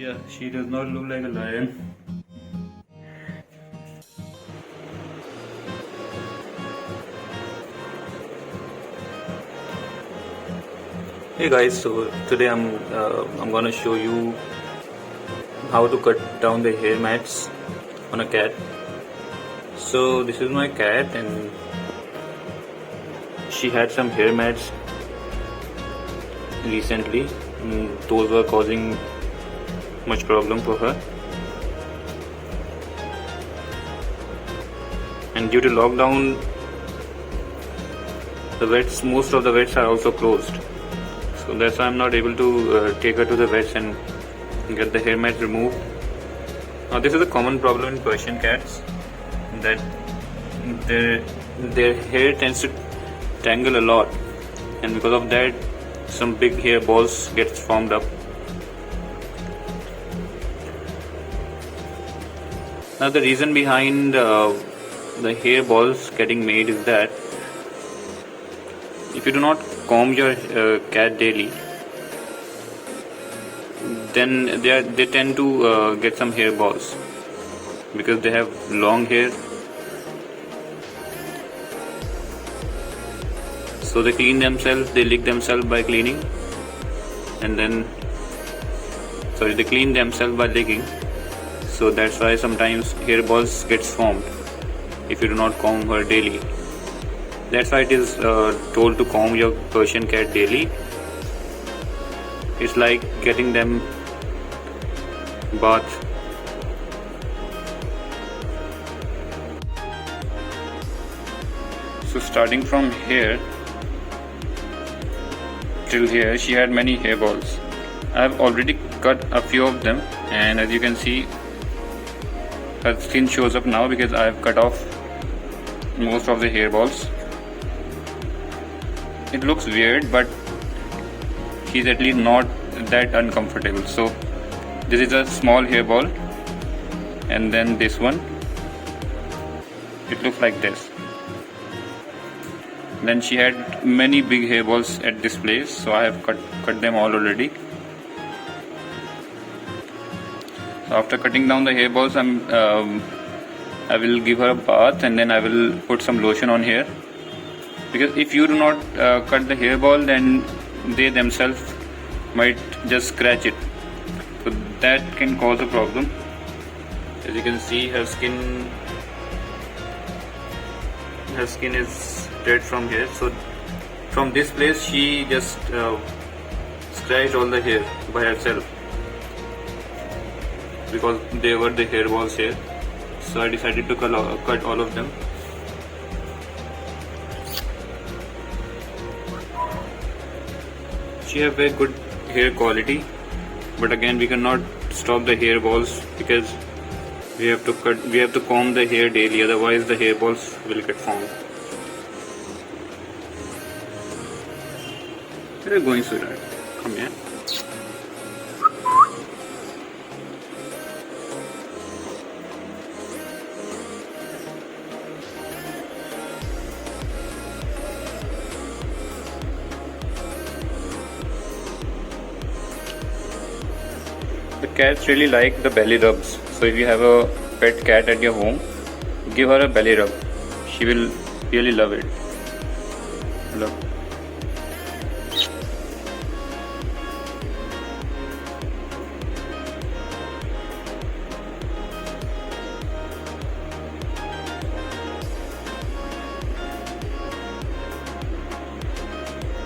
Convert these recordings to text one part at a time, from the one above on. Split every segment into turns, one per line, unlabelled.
Yeah, she does not look like a lion. Hey guys, so today I'm gonna show you how to cut down the hair mats on a cat. So this is my cat and she had some hair mats recently. Those were causing much problem for her. And due to lockdown, most of the vets are also closed. So that's why I'm not able to take her to the vets and get the hair mats removed. Now this is a common problem in Persian cats, that their hair tends to tangle a lot, and because of that some big hair balls gets formed up. Now the reason behind the hair balls getting made is that if you do not comb your cat daily, then they tend to get some hair balls because they have long hair. So they clean themselves, they lick themselves by cleaning, and then they clean themselves by licking. So that's why sometimes hair balls gets formed if you do not comb her daily. That's why it is told to comb your Persian cat daily. It's like getting them bath. So starting from here till here, she had many hair balls. I have already cut a few of them, and as you can see, her skin shows up now because I have cut off most of the hair balls. It looks weird, but she's at least not that uncomfortable. So this is a small hair ball, and then this one, it looks like this. Then she had many big hair balls at this place, so I have cut them all already. So after cutting down the hair balls, I will give her a bath, and then I will put some lotion on here. Because if you do not cut the hair ball, then they themselves might just scratch it. So that can cause a problem. As you can see, her skin is dead from here. So from this place, she just scratched all the hair by herself because there were the hair balls here. So I decided to cut all of them. She have very good hair quality, but again we cannot stop the hair balls because we have to comb the hair daily, otherwise the hair balls will get formed. Where are you going, sweetheart? Come here. The cats really like the belly rubs. So if you have a pet cat at your home, give her a belly rub. She will really love it. Look.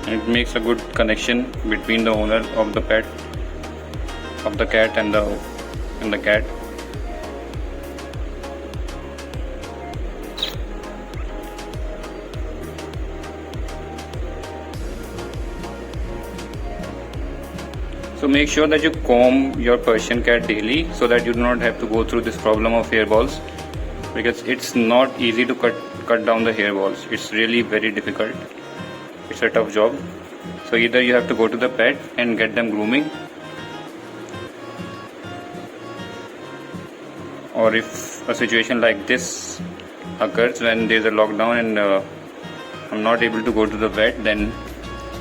It makes a good connection between the owner of the cat and the cat. So make sure that you comb your Persian cat daily so that you do not have to go through this problem of hair balls, because it's not easy to cut down the hair balls. It's really very difficult. It's a tough job. So either you have to go to the pet and get them grooming, or if a situation like this occurs when there is a lockdown and I'm not able to go to the vet, then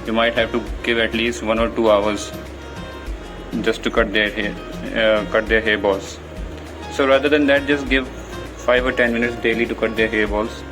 you might have to give at least 1 or 2 hours just to cut their hair. cut their hair balls. So rather than that, just give 5 or 10 minutes daily to cut their hair balls.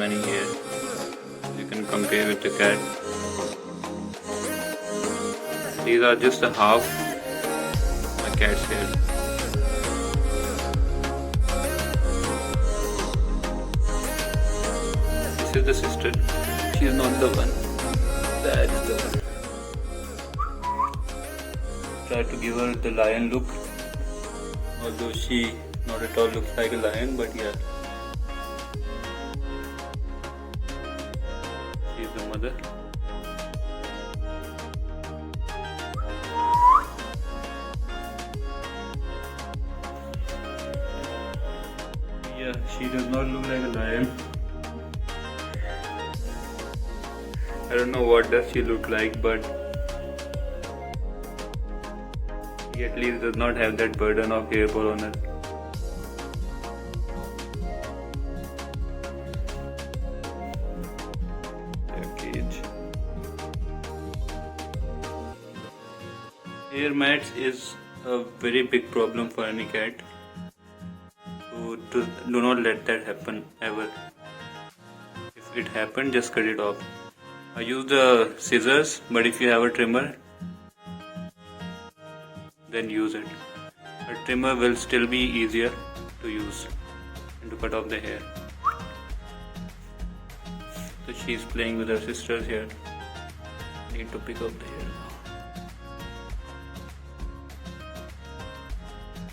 many hair. You can compare with the cat. These are just a half my cat's hair. This is the sister. She is not the one. That is the one. Try to give her the lion look. Although she not at all looks like a lion, but yeah. She is the mother. Yeah, she does not look like a lion. I don't know what does she look like, but he at least does not have that burden of hairball on her. Their cage. Hair mats is a very big problem for any cat. So do not let that happen ever. If it happened, just cut it off. I use the scissors, but if you have a trimmer, then use it. A trimmer will still be easier to use and to cut off the hair. So she's playing with her sisters here. Need to pick up the hair.